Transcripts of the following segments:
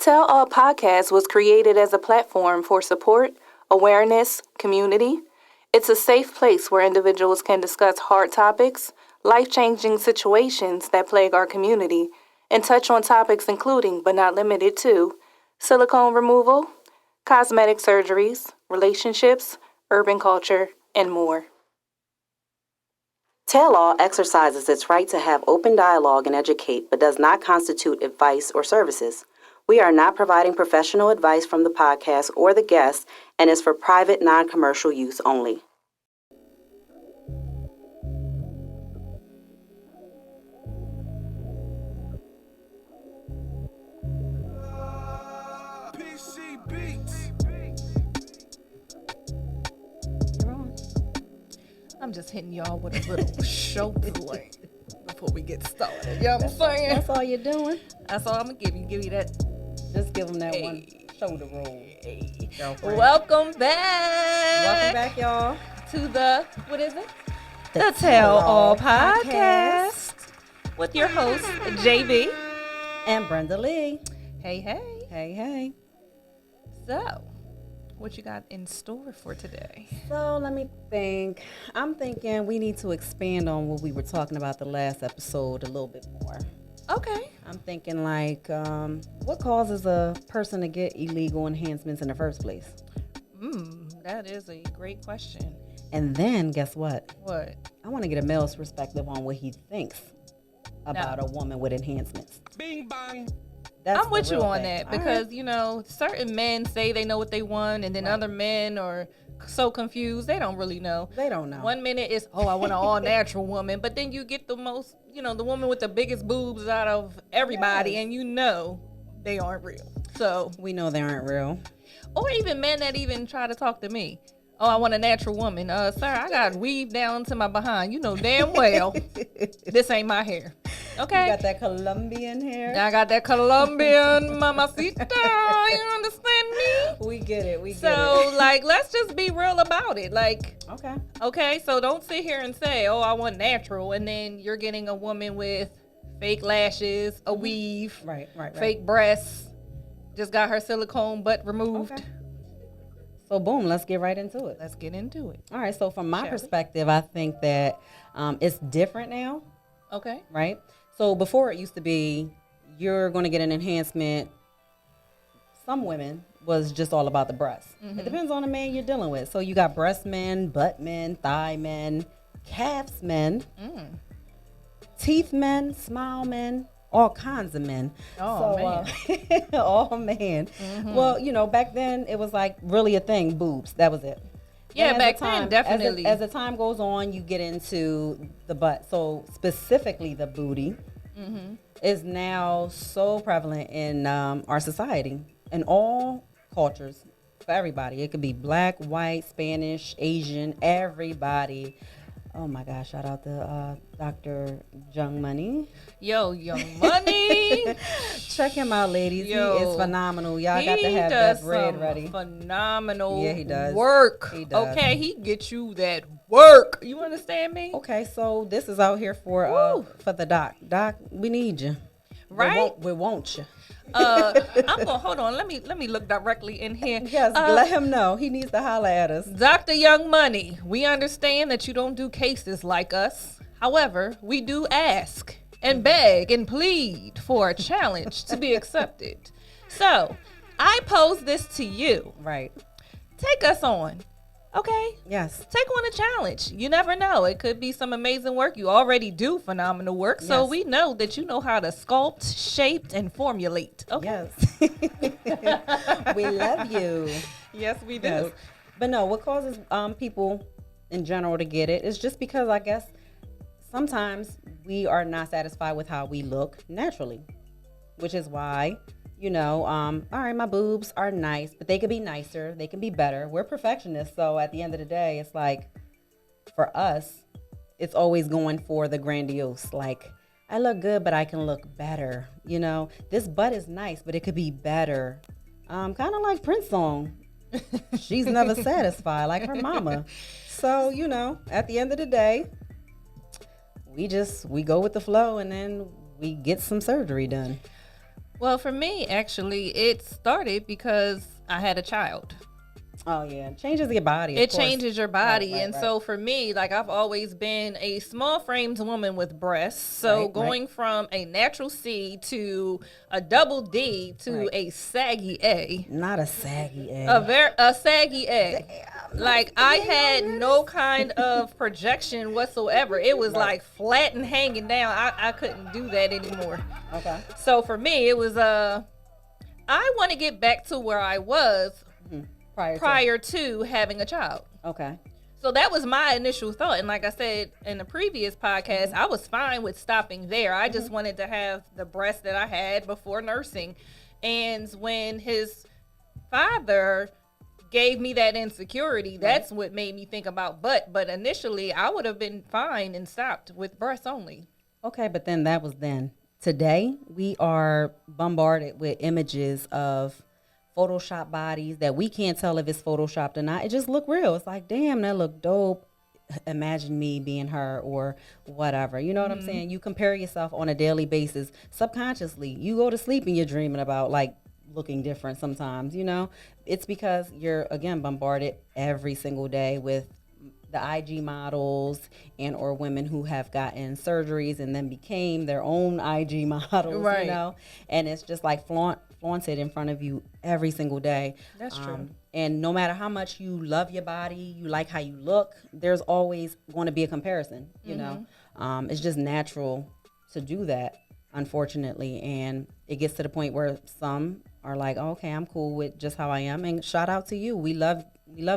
Tell All Podcast was created as a platform for support, awareness, community. It's a safe place where individuals can discuss hard topics, life-changing situations that plague our community, and touch on topics including, but not limited to, silicone removal, cosmetic surgeries, relationships, urban culture, and more. Tell All exercises its right to have open dialogue and educate, but does not constitute advice or services. We are not providing professional advice from the podcast or the guests and is for private, non-commercial use only. I'm just hitting y'all with a little shoulder blade before we get started. You know what I'm saying? That's all you're doing? That's all I'm going to give you. Give you that. Just give them that one shoulder roll. Girlfriend. Welcome back. Welcome back, y'all. To the, what is it? The Tell All Podcast. With your host, J.B. And Brenda Lee. Hey, hey. Hey, hey. So, what you got in store for today? So let me think. I'm thinking we need to expand on what we were talking about the last episode a little bit more. Okay. I'm thinking like, what causes a person to get illegal enhancements in the first place? That is a great question. And then guess what? What? I want to get a male's perspective on what he thinks about a woman with enhancements. Bing bang. That's I'm with you real on thing. that because, you know, certain men say they know what they want and then other men are so confused. They don't really know. They don't know. 1 minute is, I want an all-natural woman. But then you get the most, the woman with the biggest boobs out of everybody and you know they aren't real. So we know they aren't real. Or even men that even try to talk to me. Oh, I want a natural woman. Sir, I got weave down to my behind. You know damn well this ain't my hair. Okay? You got that Colombian hair. I got that Colombian mamacita. You understand me? We get it. So, let's just be real about it. Okay. So don't sit here and say, oh, I want natural. And then you're getting a woman with fake lashes, a weave, Right. fake breasts, just got her silicone butt removed. Okay. So boom, let's get right into it. Let's get into it. All right. So from my perspective, I think that it's different now. Okay. Right. So before it used to be, you're going to get an enhancement. Some women was just all about the breasts. Mm-hmm. It depends on the man you're dealing with. So you got breast men, butt men, thigh men, calves men, teeth men, smile men, all kinds of men. Oh, man. All men. Mm-hmm. Well, back then it was like really a thing, boobs. That was it. Yeah, And back then, definitely. As the time goes on, you get into the butt. So specifically the booty is now so prevalent in our society, in all cultures, for everybody. It could be black, white, Spanish, Asian, everybody. Oh my gosh, shout out to Dr. Young Money. Yo, Young Money. Check him out, ladies. Yo, he is phenomenal. Y'all got to have that bread ready. Phenomenal Yeah, he does. work. He does. Okay, he gets you that work. You understand me? Okay, so this is out here for the doc. Doc, we need you. Right? We want you. I'm gonna hold on. Let me look directly in here. Yes, let him know. He needs to holler at us. Dr. Young Money, we understand that you don't do cases like us. However, we do ask and beg and plead for a challenge to be accepted. So, I pose this to you. Right. Take us on. Okay? Yes. Take on a challenge. You never know. It could be some amazing work. You already do phenomenal work. So Yes. we know that you know how to sculpt, shape, and formulate. Okay? Yes. We love you. Yes, we do. Yes. But no, what causes people in general to get it is just because I guess sometimes we are not satisfied with how we look naturally, which is why, all right, my boobs are nice, but they could be nicer. They can be better. We're perfectionists. So at the end of the day, it's like for us, it's always going for the grandiose. Like, I look good, but I can look better. This butt is nice, but it could be better. Kind of like Prince's song. She's never satisfied like her mama. So, at the end of the day, we go with the flow and then we get some surgery done. Well, for me, actually, it started because I had a child. Oh yeah, it changes your body. It changes your body. Right, And right. so for me, like I've always been a small framed woman with breasts. So Right, going from a natural C to a double D to Right. a saggy A. Not a saggy A A. a saggy A. Damn, Like I had no kind of projection whatsoever. It was Right. like flat and hanging down. I couldn't do that anymore. Okay. So for me, it was I want to get back to where I was prior to having a child. Okay. So that was my initial thought. And like I said in the previous podcast, I was fine with stopping there. I just wanted to have the breast that I had before nursing. And when his father gave me that insecurity, that's what made me think about butt. But initially, I would have been fine and stopped with breasts only. Okay, but then that was then. Today, we are bombarded with images of Photoshop bodies that we can't tell if it's Photoshopped or not. It just look real. It's like, damn, that look dope. Imagine me being her or whatever. You know what I'm saying? You compare yourself on a daily basis subconsciously. You go to sleep and you're dreaming about like looking different sometimes, you know? It's because you're, again, bombarded every single day with the IG models and or women who have gotten surgeries and then became their own IG models, Right. you know? And it's just like flaunted in front of you every single day. That's true. And no matter how much you love your body, you like how you look, there's always going to be a comparison, you know? It's just natural to do that, unfortunately. And it gets to the point where some are like, oh, okay, I'm cool with just how I am. And shout out to you. We love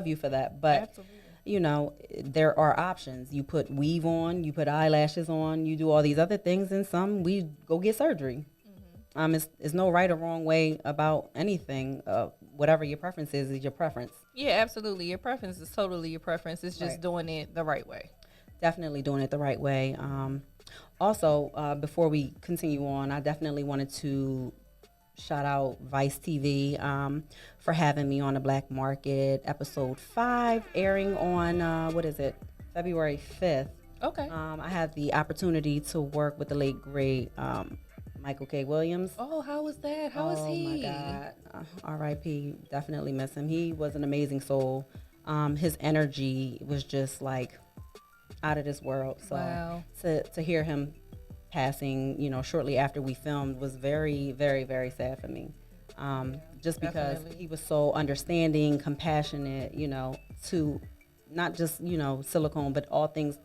you for that. But Absolutely. you know, there are options. You put weave on, you put eyelashes on, you do all these other things, and some we go get surgery. It's no right or wrong way about anything. Whatever your preference is your preference. Yeah, absolutely. Your preference is totally your preference. It's just Right. doing it the right way. Definitely doing it the right way. Also, before we continue on, I definitely wanted to shout out Vice TV for having me on the Black Market episode 5, airing on February 5th. Okay. I had the opportunity to work with the late great Michael K. Williams. Oh, how was that? How was he? Oh my God, R.I.P. Definitely miss him. He was an amazing soul. His energy was just like out of this world. So Wow. to hear him passing, you know, shortly after we filmed was very, very, very sad for me. Just because Definitely. he was so understanding, compassionate, you know, to not just, you know, silicone, but all things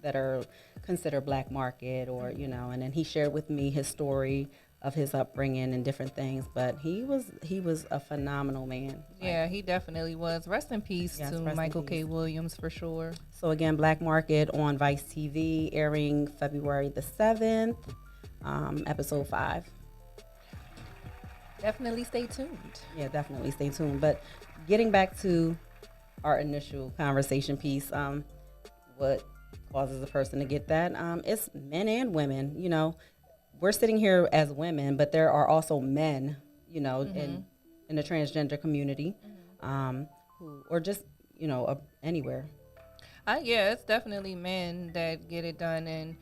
that are considered black market or, you know, and then he shared with me his story of his upbringing and different things, but he was a phenomenal man. Yeah, he definitely was. Rest in peace Yes, to rest in Michael K. peace. Williams for sure. So again, Black Market on Vice TV, airing February the 7th, episode 5. Definitely stay tuned. Yeah, definitely stay tuned. But getting back to our initial conversation piece, what causes a person to get that? It's men and women. You know, we're sitting here as women, but there are also men, you know, in the transgender community, who, or just, you know, anywhere. Yeah, it's definitely men that get it done, and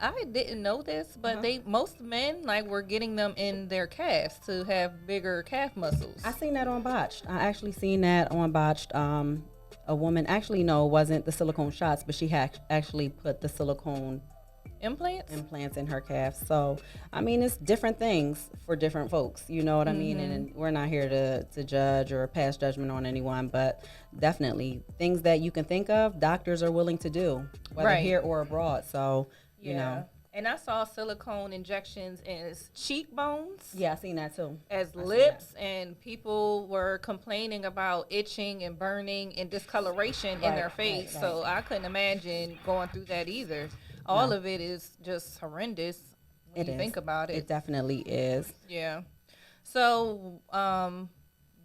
I didn't know this, but most men like were getting them in their calves to have bigger calf muscles. I seen that on Botched. I actually seen that on Botched. A woman, actually, no, it wasn't the silicone shots, but she had actually put the silicone Implants in her calf. So, I mean, it's different things for different folks. You know what I mean? And we're not here to judge or pass judgment on anyone, but definitely things that you can think of, doctors are willing to do, whether Right. here or abroad. So, you know. And I saw silicone injections as cheekbones, Yeah, I seen that too. as lips, and people were complaining about itching and burning and discoloration in their face. right. So I couldn't imagine going through that either. All of it is just horrendous when you think about it. It definitely is. Yeah. So,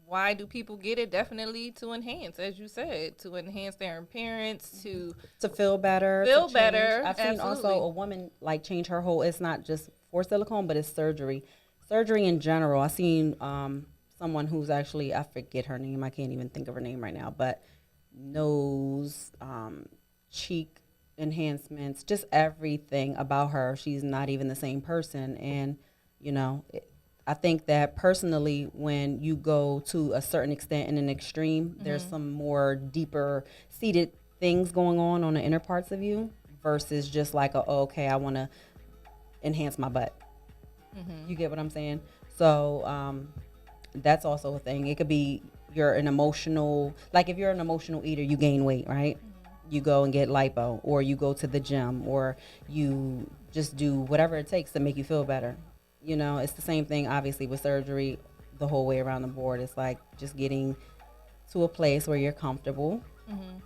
why do people get it? Definitely to enhance, as you said, to enhance their appearance, to Feel better. Feel to change. better, I've seen also absolutely. a woman like change her whole. It's not just for silicone, but it's surgery. Surgery in general. I seen someone who's actually, I forget her name. I can't even think of her name right now. But nose, cheek enhancements, just everything about her. She's not even the same person, and you know. I think that personally, when you go to a certain extent in an extreme, there's some more deeper seated things going on the inner parts of you versus just like, okay, I want to enhance my butt. You get what I'm saying? So that's also a thing. It could be you're an emotional, like if you're an emotional eater, you gain weight, right? You go and get lipo, or you go to the gym, or you just do whatever it takes to make you feel better. You know, it's the same thing, obviously, with surgery the whole way around the board. It's like just getting to a place where you're comfortable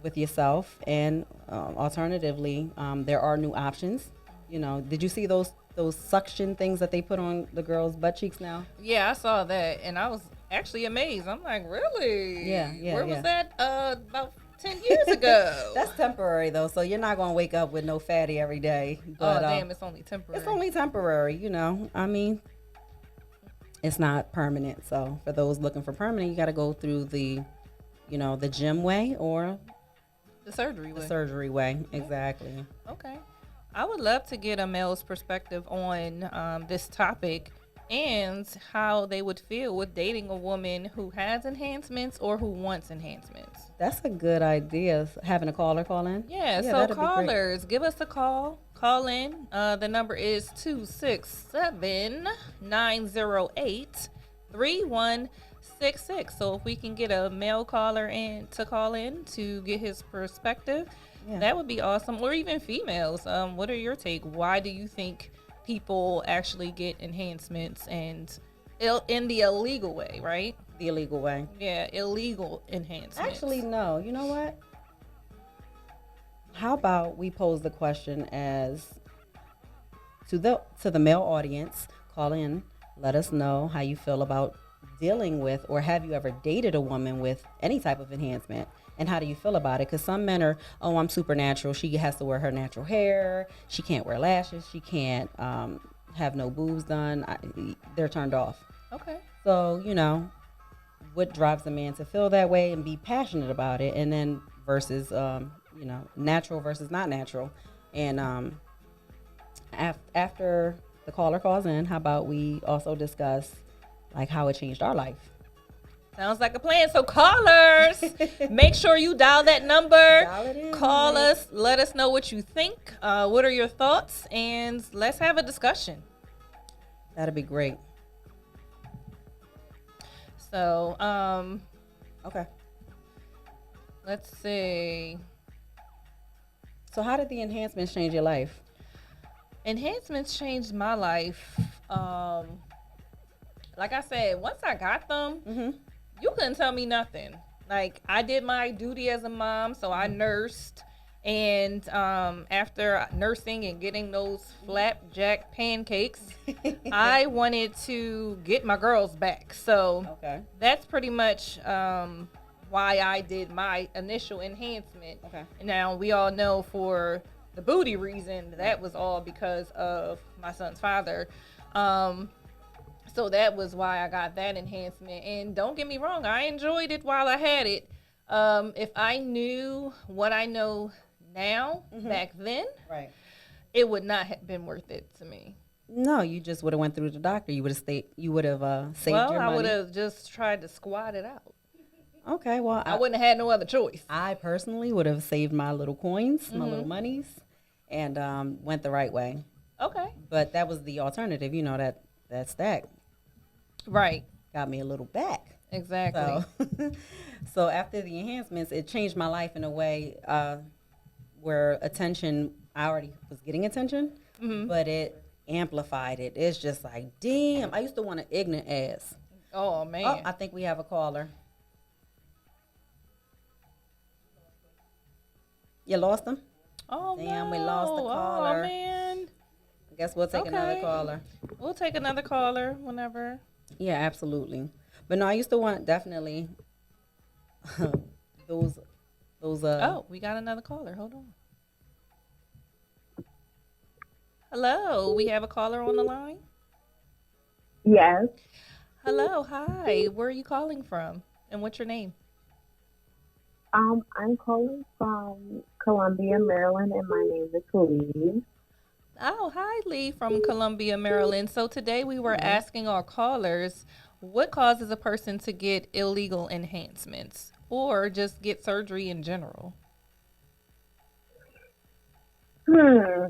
with yourself. And alternatively, there are new options. You know, did you see those suction things that they put on the girls' butt cheeks now? Yeah, I saw that, and I was actually amazed. I'm like, really? Yeah. Where was that about 10 years ago? That's temporary, though, so you're not going to wake up with no fatty every day. But, damn, it's only temporary. It's only temporary, you know. I mean, it's not permanent. So for those looking for permanent, you got to go through the gym way or the surgery way. The surgery way, exactly. Okay. I would love to get a male's perspective on this topic and how they would feel with dating a woman who has enhancements or who wants enhancements. That's a good idea. Having a caller call in? Yeah, so callers, give us a call. Call in. The number is 267-908-3166. So if we can get a male caller in to call in to get his perspective, that would be awesome. Or even females. What are your take? Why do you think people actually get enhancements and in the illegal way, right? The illegal way. Yeah, illegal enhancements. Actually, no. You know what? How about we pose the question as to the male audience? Call in, let us know how you feel about dealing with, or have you ever dated a woman with any type of enhancement, and how do you feel about it? Because some men are, I'm supernatural. She has to wear her natural hair. She can't wear lashes. She can't have no boobs done. They're turned off. Okay. So, you know, what drives a man to feel that way and be passionate about it, and then versus, natural versus not natural. And after the caller calls in, how about we also discuss like how it changed our life? Sounds like a plan. So callers, make sure you dial that number. Dial it in, Call right? us. Let us know what you think. What are your thoughts? And let's have a discussion. That'd be great. So, Okay. let's see. So how did the enhancements change your life? Enhancements changed my life. Like I said, once I got them, you couldn't tell me nothing. Like, I did my duty as a mom, so I nursed. And after nursing and getting those flapjack pancakes, I wanted to get my girls back. So that's pretty much why I did my initial enhancement. Okay. Now, we all know for the booty reason, that was all because of my son's father. So that was why I got that enhancement. And don't get me wrong, I enjoyed it while I had it. If I knew what I know now back then, Right. it would not have been worth it to me. No, you just would have went through the doctor. You would have saved your money. I would have just tried to squat it out. Okay, well, I wouldn't have had no other choice. I personally would have saved my little coins, my little monies, and went the right way. Okay. But that was the alternative, you know, that stack Right. got me a little back. Exactly. So after the enhancements, it changed my life in a way where attention, I already was getting attention, but it amplified it. It's just like, damn, I used to want an ignorant ass. Oh, man. Oh, I think we have a caller. You lost him? Oh, Damn, no. we lost the caller. Oh, man. I guess we'll take another Okay. caller. We'll take another caller whenever. Yeah, absolutely. But no, I used to want definitely those Oh, we got another caller. Hold on. Hello, we have a caller on the line. Yes. Hello, hi. Where are you calling from? And what's your name? I'm calling from Columbia, Maryland, and my name is Louise. Oh, hi, Lee from Columbia, Maryland. So today we were asking our callers what causes a person to get illegal enhancements or just get surgery in general. Hmm.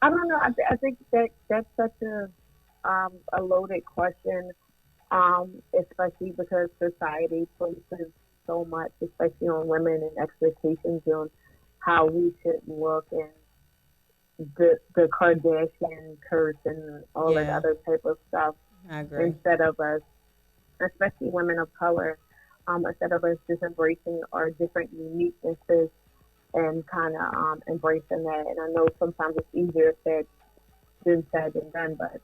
I don't know. I think that that's such a loaded question, especially because society places so much, especially on women, and expectations on how we should look, and the Kardashian curse and all that Yeah, other type of stuff, I agree. instead of us, especially women of color, instead of us just embracing our different uniquenesses and kind of embracing that. And I know sometimes it's easier said than done, but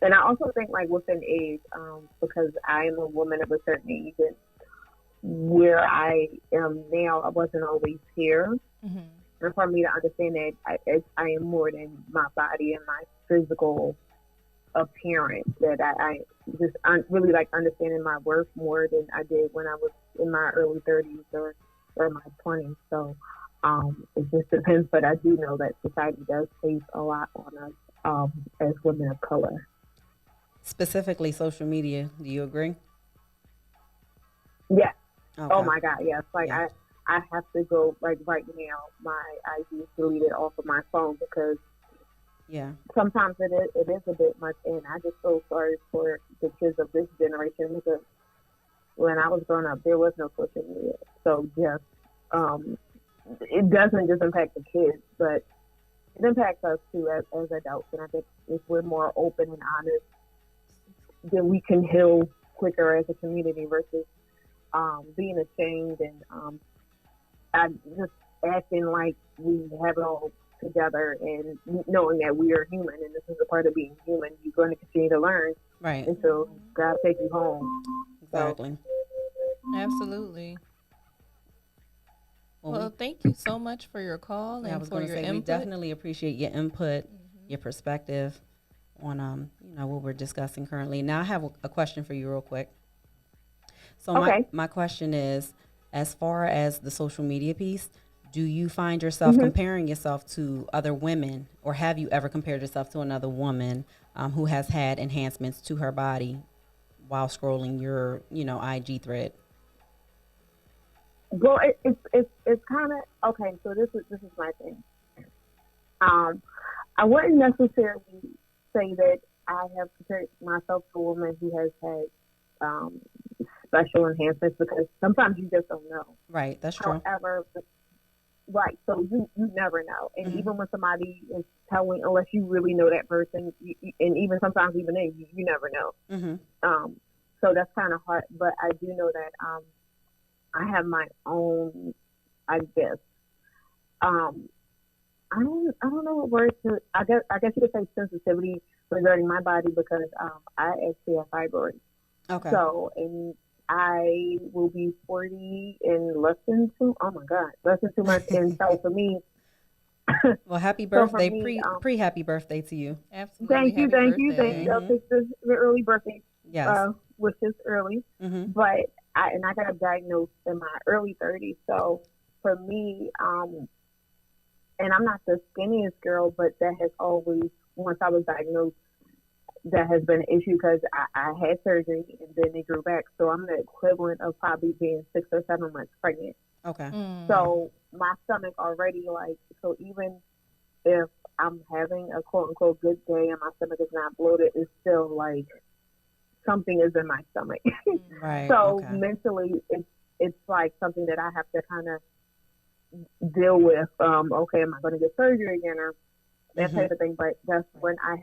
and I also think like within age, because I am a woman of a certain age, and where I am now, I wasn't always here. And for me to understand that I am more than my body and my physical appearance, that I just really like understanding my worth more than I did when I was in my early 30s or my 20s. So it just depends, but I do know that society does place a lot on us as women of color. Specifically, social media. Do you agree? Yeah. Oh Okay. my God, yes. Like Yeah. I have to go like right now. My IG is deleted off of my phone because Yeah. sometimes it is a bit much, and I just feel sorry for the kids of this generation because when I was growing up, there was no social media. So just um, it doesn't just impact the kids, but it impacts us too as adults. And I think if we're more open and honest, then we can heal quicker as a community versus being ashamed and just acting like we have it all together, and knowing that we are human and this is a part of being human. You're going to continue to learn Right. until God takes you home. So Exactly. Absolutely. Well, Well, we thank you so much for your call yeah, I and was for going to your say we input. definitely appreciate your input, your perspective on what we're discussing currently. Now I have a question for you real quick. So my okay. my question is, as far as the social media piece, do you find yourself hmm comparing yourself to other women, or have you ever compared yourself to another woman who has had enhancements to her body while scrolling your, IG thread? Well, it's kind of okay. So this is my thing. Um, I wouldn't necessarily say that I have compared myself to a woman who has had special enhancements because sometimes you just don't know. Right, that's true. However, right, so you never know, and Hmm. even when somebody is telling, unless you really know that person, and even sometimes even then you never know. Hmm. Um, so that's kind of hard, but I do know that I have my own, I guess. Um, I don't know what word to. I guess you could say sensitivity regarding my body because I actually have fibroids. Okay. So and I will be 40 in less than two. Oh my God, less than 2 months. And so for me, Well, happy so for birthday, me, pre happy birthday to you. Absolutely. thank you, Happy thank you, thank birthday. you. I'll Hmm. take the early birthday, Yes. wishes early, Hmm. but I got diagnosed in my early 30s. So for me, and I'm not the skinniest girl, but that has always, once I was diagnosed, that has been an issue because I had surgery and then it grew back. So I'm the equivalent of probably being 6 or 7 months pregnant. Okay. Mm. So my stomach already like, so even if I'm having a quote unquote good day and my stomach is not bloated, it's still like something is in my stomach. Right. So Okay. mentally, it's like something that I have to kind of deal with. Okay, am I going to get surgery again or that Hmm. type of thing? But that's when I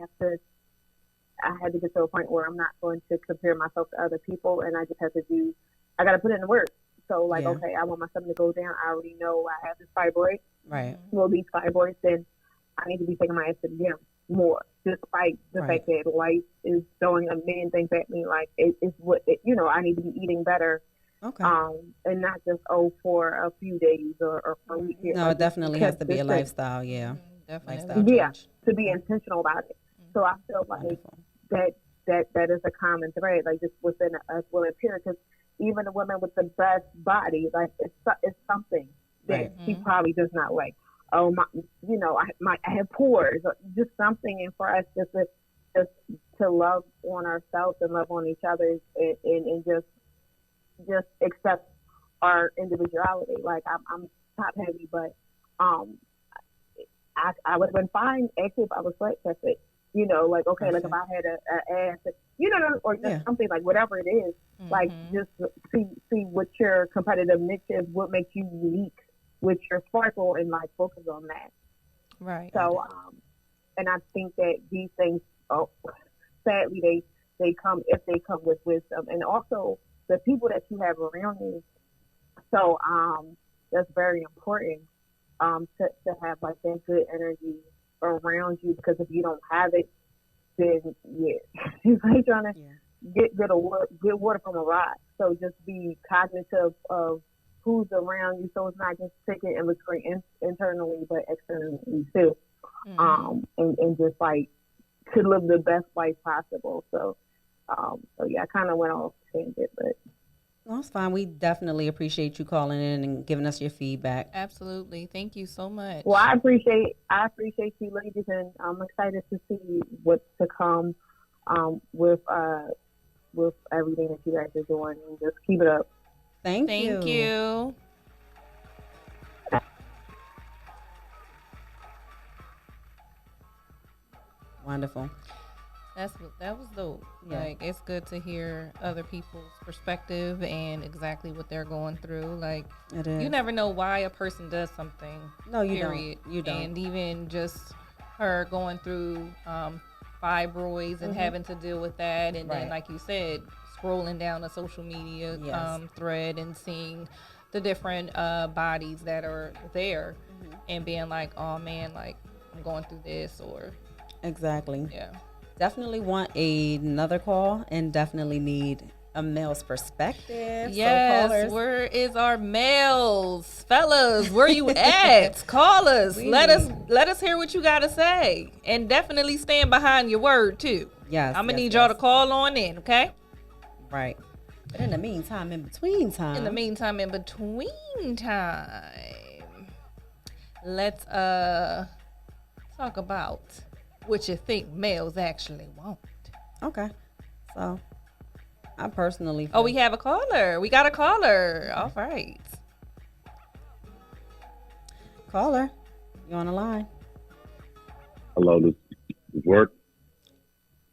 had to get to a point where I'm not going to compare myself to other people, and I just have to I got to put in the work. So, like, Yeah. okay, I want my stomach to go down. I already know I have this fibroid. Right. Well, these fibroids, then I need to be taking my ass to the gym more, despite the Right. fact that life is throwing a million things at me. Like, it's what, I need to be eating better, Okay. and not just, for a few days or for a week here, No, like, it just definitely has to be a consistent. lifestyle. Yeah. Lifestyle Definitely. Yeah, change. to be Okay. intentional about it. So I feel like Wonderful. that that is a common thread, like just within us women, period. Because even the women with the best body, like it's something Right. that she probably does not like. oh my, I have pores, or just something, and for us just to love on ourselves and love on each other, and just accept our individuality. Like I'm top heavy, but um, I would have been fine actually if I was flat chested. Like okay, like if I had a ass, or just something like whatever it is, like just see what your competitive niche is, what makes you unique with your sparkle, and like focus on that. Right. So, and I think that these things, sadly, they come if they come with wisdom, and also the people that you have around you. So, that's very important. To have like that good energy around you, because if you don't have it, then you're like trying to get good water from a rock. So just be cognitive of who's around you, so it's not just taking inventory internally but externally too. And just like to live the best life possible. So I kind of went off tangent, but. That's fine. We definitely appreciate you calling in and giving us your feedback. Absolutely. Thank you so much. Well, I appreciate you ladies, and I'm excited to see what's to come with everything that you guys are doing, and just keep it up. Thank you. Wonderful. That was dope. Yeah. Like, it's good to hear other people's perspective and exactly what they're going through. Like, it is. You never know why a person does something. No, you period. don't. You don't. And even just her going through fibroids and having to deal with that, and then, like you said, scrolling down a social media thread and seeing the different bodies that are there, and being like, oh man, like I'm going through this, or exactly. Yeah. Definitely want another call, and definitely need a male's perspective. Yes, so where is our males? Fellas, where you at? Call us. Let us hear what you got to say. And definitely stand behind your word too. Yes. I'm going to need y'all to call on in, okay? Right. But in the meantime, in between time, let's talk about what you think males actually want. Okay. So, I personally... we have a caller. We got a caller. All right. Caller, you on the line? Hello, this work?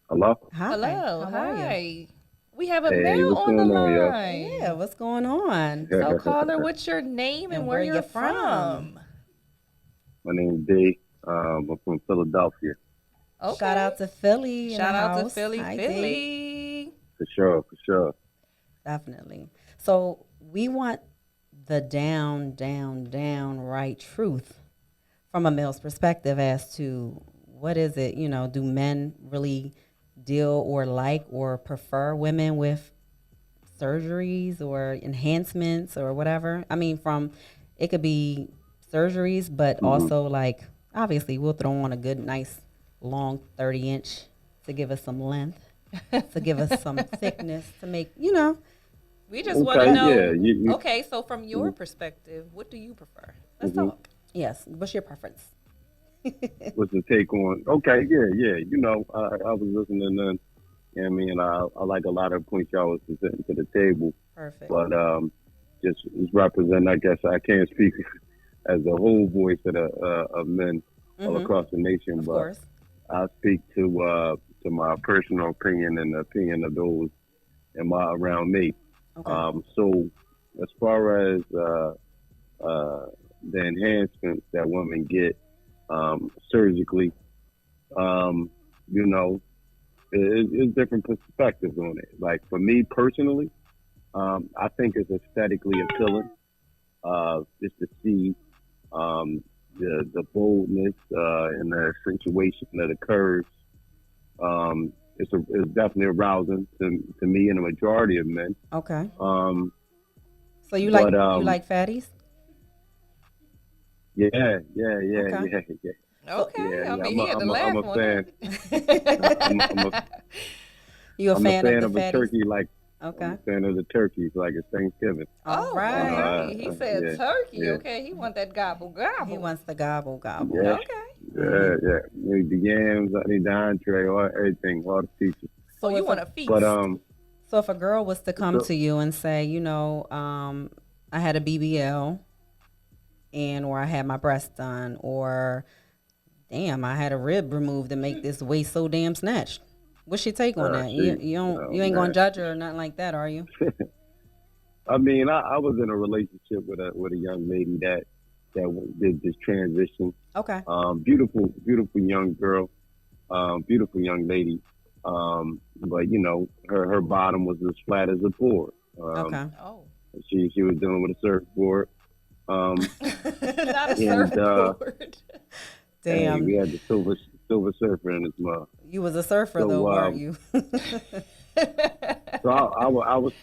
Hello? Hi. Hello. How are Hi. you? We have a Hey, male what's on the going on, y'all? line. Yeah, what's going on? So, caller, what's your name and where you're from? My name's D. I'm from Philadelphia. Okay. Shout out to Philly. Shout out to Philly. Philly. Hi, Philly. For sure. Definitely. So we want the down right truth from a male's perspective as to what is it, do men really deal or like or prefer women with surgeries or enhancements or whatever? I mean, it could be surgeries, but also like, obviously we'll throw on a good, nice, long 30-inch to give us some length, to give us some thickness, to make, We just want to know. Yeah, okay, so from your perspective, what do you prefer? Let's talk. Yes. What's your preference? What's the take on? Okay, yeah. I was listening and I mean, I like a lot of points y'all was presenting to the table. Perfect. But just represent, I guess I can't speak as a whole voice of men all across the nation, of but course. I speak to my personal opinion and the opinion of those around me. Okay. So as far as the enhancements that women get surgically, it's different perspectives on it. Like for me personally, I think it's aesthetically appealing just to see the boldness and the accentuation of the curves. It's definitely arousing to me and a majority of men. Okay. So you but, like fatties? Yeah. Okay, I'm a fan. You a fan of the a fatties? turkey like Okay. I'm a fan of the turkeys, like it's Thanksgiving. All Oh, right. okay. He said Yeah, turkey. yeah, Okay, he want that gobble He gobble. wants the gobble gobble. yeah, Okay. Hmm. yeah. The yams, the entree, all everything, all the features. Oh, So you if want a a But feast? so if a girl was to come so to you and say, I had a BBL and or I had my breast done or damn, I had a rib removed to make this waist so damn snatched. What's your take on that? You shoot, you don't oh you ain't gonna man. judge her or nothing like that, are you? I mean, I was in a relationship with a young lady did this transition. Okay. Beautiful young girl, beautiful young lady. But her bottom was as flat as a board. Okay. Oh, She was dealing with a surfboard. Um, not a and surfboard. hey, we Damn. had the silver surfer in his mouth. You was a surfer though, So weren't you? I was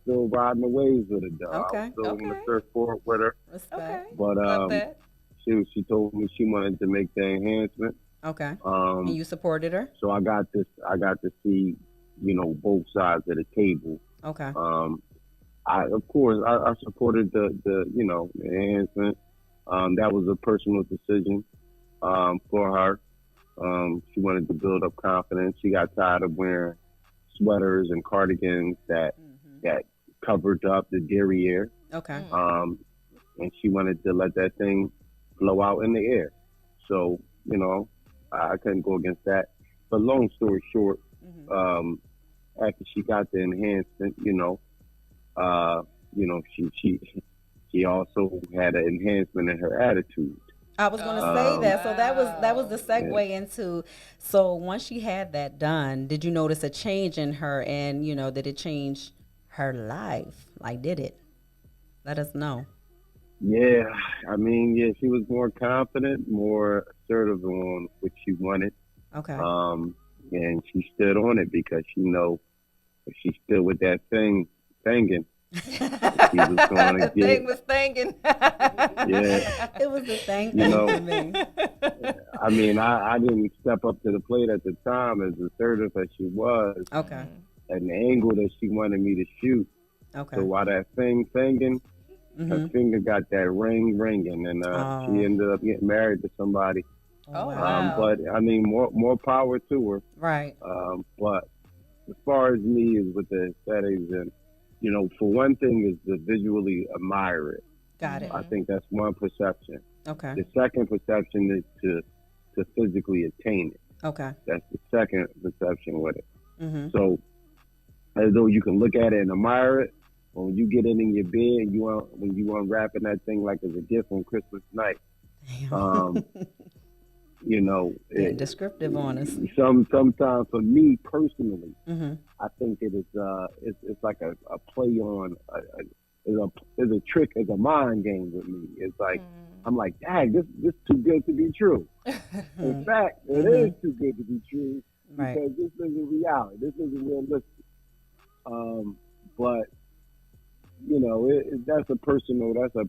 still riding the waves with her, though. I was Okay. still on the Okay. surfboard with her. Okay. Respect. But Love that. she told me she wanted to make the enhancement. Okay. And Um, you supported her? so I got to see, both sides of the table. Okay. Of course I supported the enhancement. That was a personal decision for her. She wanted to build up confidence. She got tired of wearing sweaters and cardigans that covered up the derriere. Okay. Mm. And she wanted to let that thing flow out in the air. So, I couldn't go against that. But long story short, Hmm. after she got the enhancement, she also had an enhancement in her attitude. I was gonna say Oh, Um, that. So that was the yeah, segue into. So once she had that done, did you notice a change in her? And did it change her life? Like, did it? Let us know. yeah. I mean, yeah, she was more confident, more assertive on what she wanted. Okay. Um, and she stood on it because she know if she stood with that thinging, she was going to The get, thing was thinking. yeah, It was the same you thing know. for me. I mean, I didn't step up to the plate at the time as assertive as she was, Okay. and the angle that she wanted me to shoot. So Okay. while that thinging, her Mhm. finger got that ringing, and she Oh. ended up getting married to somebody. Oh Oh, wow. wow. But I mean, more power to her. Right. But as far as me is with the aesthetics, and for one thing is to visually admire it. Got it. I Mhm. think that's one perception. Okay. The second perception is to physically attain it. Okay. That's the second perception with it. Mhm. So as though you can look at it and admire it, when you get it in your bed, when you unwrapping that thing like it's a gift on Christmas night, um, Damn. Getting it, descriptive on us. sometimes for me personally, Mhm. I think it is it's like a play on is a trick, is a mind game with me. It's like I'm like, dang, this too good to be true. In Mhm. fact, it is Mhm. too good to be true Right. because this isn't reality. This isn't realistic. But that's a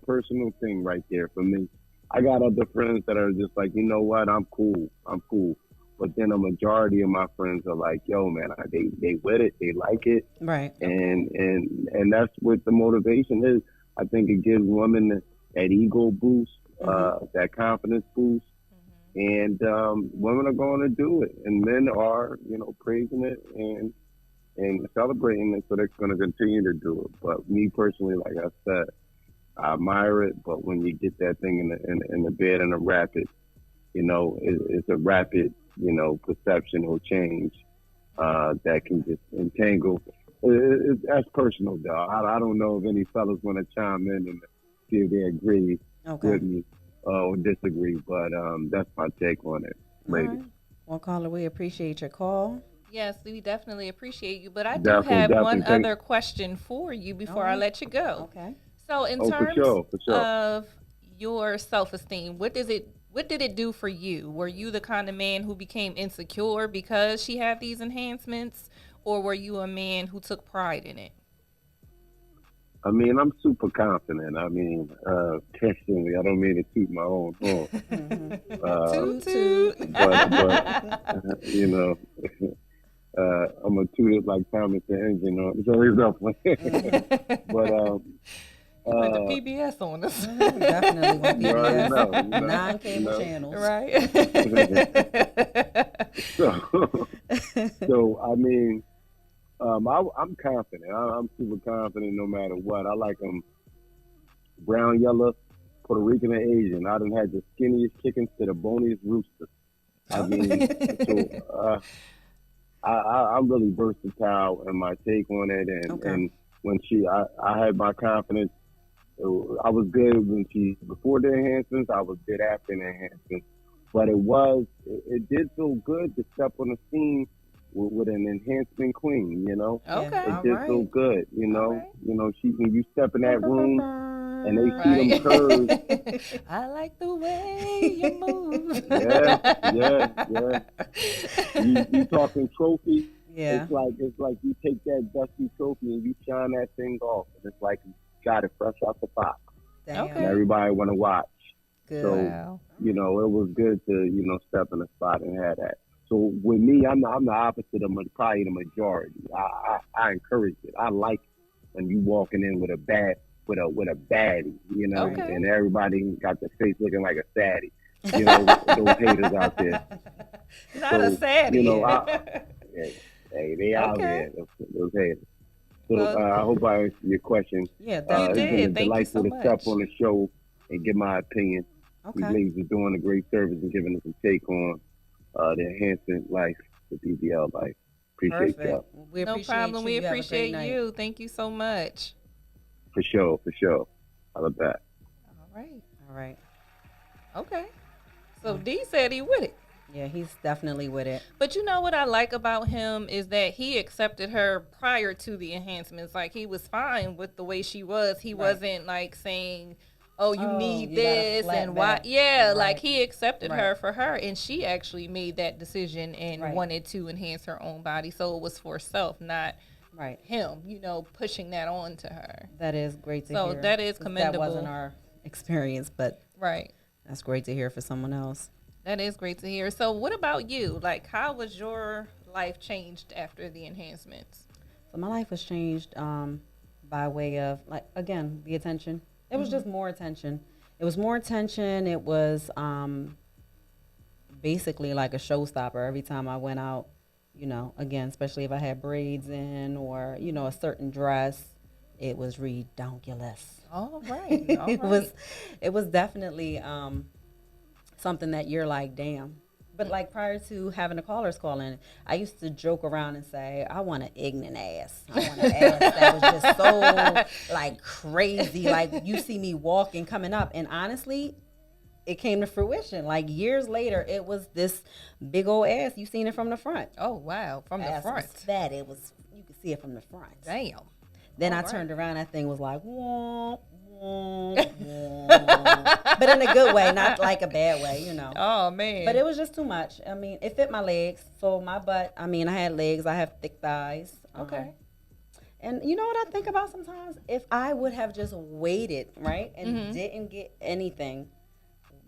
personal thing right there for me. I got other friends that are just like, you know what, I'm cool. But then a majority of my friends are like, yo, man, they with it, they like it, Right. and that's what the motivation is. I think it gives women that ego boost, Mhm. that confidence boost, and women are going to do it, and men are, praising it and celebrating it, so they're going to continue to do it. But me personally, like I said, I admire it, but when you get that thing in the bed and a rapid, it's a rapid, perceptional change that can just entangle. That's personal, though. I don't know if any fellas want to chime in and see if they agree Okay. with me or disagree, but that's my take on it, All ladies. right. Well, caller, we appreciate your call. Yes, we definitely appreciate you. But I do Definitely, have one definitely. other question for you All before I right. let you go. Okay. So, in Oh, for terms sure, for sure. of your self-esteem, what did it do for you? Were you the kind of man who became insecure because she had these enhancements, or were you a man who took pride in it? I mean, I'm super confident. I mean, personally, I don't mean to toot my own horn, Mhm. uh, Toot Toot toot. toot. but you know, I'm gonna toot it like Thomas the Engine on. So he's up. But You went to uh, PBS on us. Definitely with you already know, PBS, non-cable channels. Right. so so I mean, I'm confident. I'm super confident no matter what. I like them brown, yellow, Puerto Rican, and Asian. I done had the skinniest chickens to the boniest rooster. I mean, so I'm really versatile in my take on it, and when I had my confidence. I was good when before the enhancements. I was good after the enhancements, but it did feel good to step on the scene with an enhancement queen. You know, Okay. it did feel good. You know, right. when you step in that room and they see them curves. I like the way you move. Yeah. You talking trophy? Yeah. It's like you take that dusty trophy and you shine that thing off, and it's like you got it fresh out the box, Damn. Okay. and everybody want to watch. Good. So Wow. it was good to step in the spot and have that. So with me, I'm the opposite of probably the majority. I encourage it. I like when you walking in with a baddie, Okay. and everybody got the face looking like a fatty. Those haters out there. Not a saddie. Hey, they out Okay. here, those haters. So Well, I hope I answered your question. Yeah, You It's definitely. been a did. Thank you delightful so to step much. on the show and give my opinion. These Okay. ladies are doing a great service and giving us a take on the enhancement life, the BBL life. Appreciate Perfect. y'all. We No appreciate problem. you. We You have a great appreciate night. you. Thank you so much. For sure. I love that. All right. All right. Okay. So D said he with it. Yeah, he's definitely with it. But you know what I like about him is that he accepted her prior to the enhancements. Like he was fine with the way she was. He wasn't like saying, "Oh, you need you gotta this flat and why?" back. Yeah, Right. like he accepted Right. her for her, and she actually made that decision and Right. wanted to enhance her own body. So it was for herself, not Right. him. Pushing that on to her. That is great to So hear. that is 'Cause commendable. That wasn't our experience, but Right. that's great to hear for someone else. That is great to hear. So what about you? Like, how was your life changed after the enhancements? So my life was changed by way of, like, again, the attention. It was just more attention. It was more attention. It was basically like a showstopper every time I went out, again, especially if I had braids in or, a certain dress. It was redonkulous. All right. All right. It was definitely something that you're like, damn. But like prior to having the callers call in, I used to joke around and say, I want an ignorant ass. I want an ass that was just so like crazy. Like you see me walking, coming up. And honestly, it came to fruition. Like years later, it was this big old ass. You seen it from the front. Oh wow, from the Ass front. was fat. You could see it from the front. Damn. Then All I right. turned around, that thing was like, womp, womp, womp. But in a good way, not like a bad way, Oh man. But it was just too much. I mean, it fit my legs. So my butt, I had legs. I have thick thighs. Okay. And you know what I think about sometimes? If I would have just waited, right, and Mm-hmm. didn't get anything,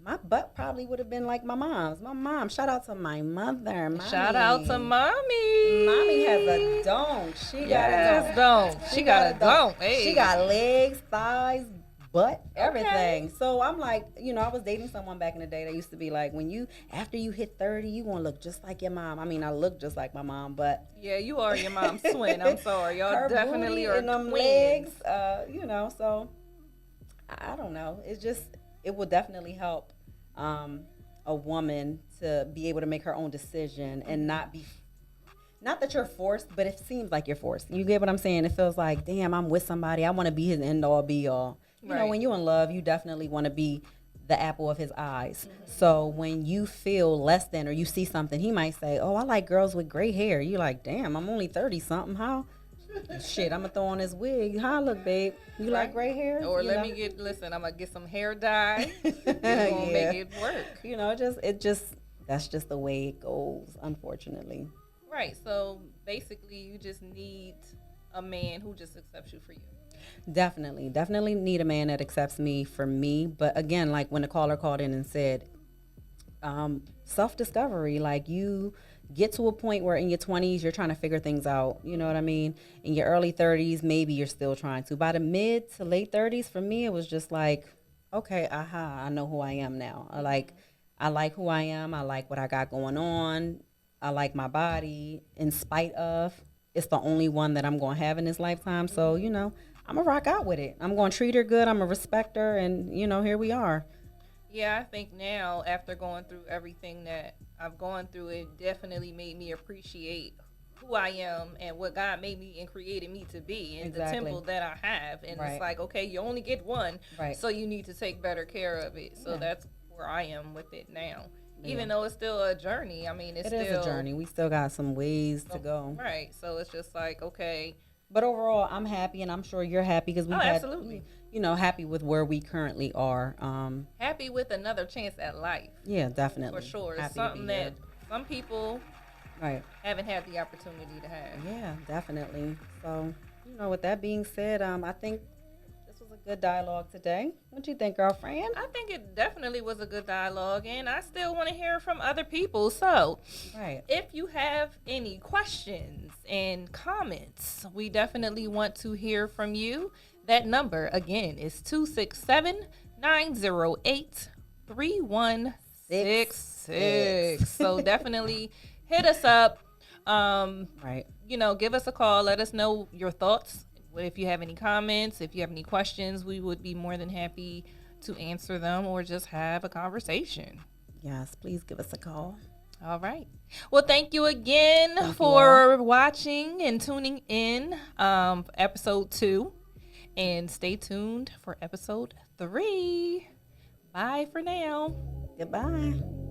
my butt probably would have been like my mom's. My mom, shout out to my mother. Mommy. Shout out to mommy. Mommy has a dome. She got a Yes, dome. don't. She got a don't. Hey. She got legs, thighs, butt, everything. So I'm like, I was dating someone back in the day that used to be like, after you hit 30, you gonna look just like your mom. I mean, I look just like my mom, but Yeah, you are your mom's twin. I'm sorry. Y'all her definitely booty are and them twins. legs, so I don't know. It will definitely help a woman to be able to make her own decision and not that you're forced, but it seems like you're forced. You get what I'm saying? It feels like, damn, I'm with somebody. I want to be his end all be all. Right. When you're in love, you definitely want to be the apple of his eyes. So when you feel less than or you see something, he might say, oh, I like girls with gray hair. You're like, damn, I'm only 30 something. How? Shit, I'm gonna throw on this wig. How I look, babe? You like gray hair? Or I'm gonna get some hair dye. We're gonna Yeah. make it work. That's just the way it goes, unfortunately. Right. So basically you just need a man who just accepts you for you. Definitely need a man that accepts me for me. But again, like when the caller called in and said, self-discovery, like you get to a point where in your 20s you're trying to figure things out. You know what I mean? In your early 30s, maybe you're still trying to. By the mid to late 30s, for me, it was just like, okay, I know who I am now. I like who I am. I like what I got going on. I like my body in spite of it's the only one that I'm going to have in this lifetime. So, I'm going to rock out with it. I'm going to treat her good. I'm going to respect her. And, here we are. Yeah, I think now, after going through everything that I've gone through, it definitely made me appreciate who I am and what God made me and created me to be, and the temple that I have. And it's like, okay, you only get one, so you need to take better care of it. So that's where I am with it now. Even though it's still a journey. I mean, it is a journey. We still got some ways to go. Right. So it's just like, okay. But overall, I'm happy, and I'm sure you're happy because we've absolutely. Happy with where we currently are. Happy with another chance at life. Yeah, definitely. For sure. It's something that some people haven't had the opportunity to have. Yeah, definitely. So, with that being said, I think this was a good dialogue today. What do you think, girlfriend? I think it definitely was a good dialogue, and I still want to hear from other people. So, if you have any questions and comments, we definitely want to hear from you. That number, again, is 267-908-3166. So definitely hit us up. Give us a call. Let us know your thoughts. If you have any comments, if you have any questions, we would be more than happy to answer them or just have a conversation. Yes, please give us a call. All right. Well, thank you again for watching and tuning in episode 2. And stay tuned for episode 3. Bye for now. Goodbye.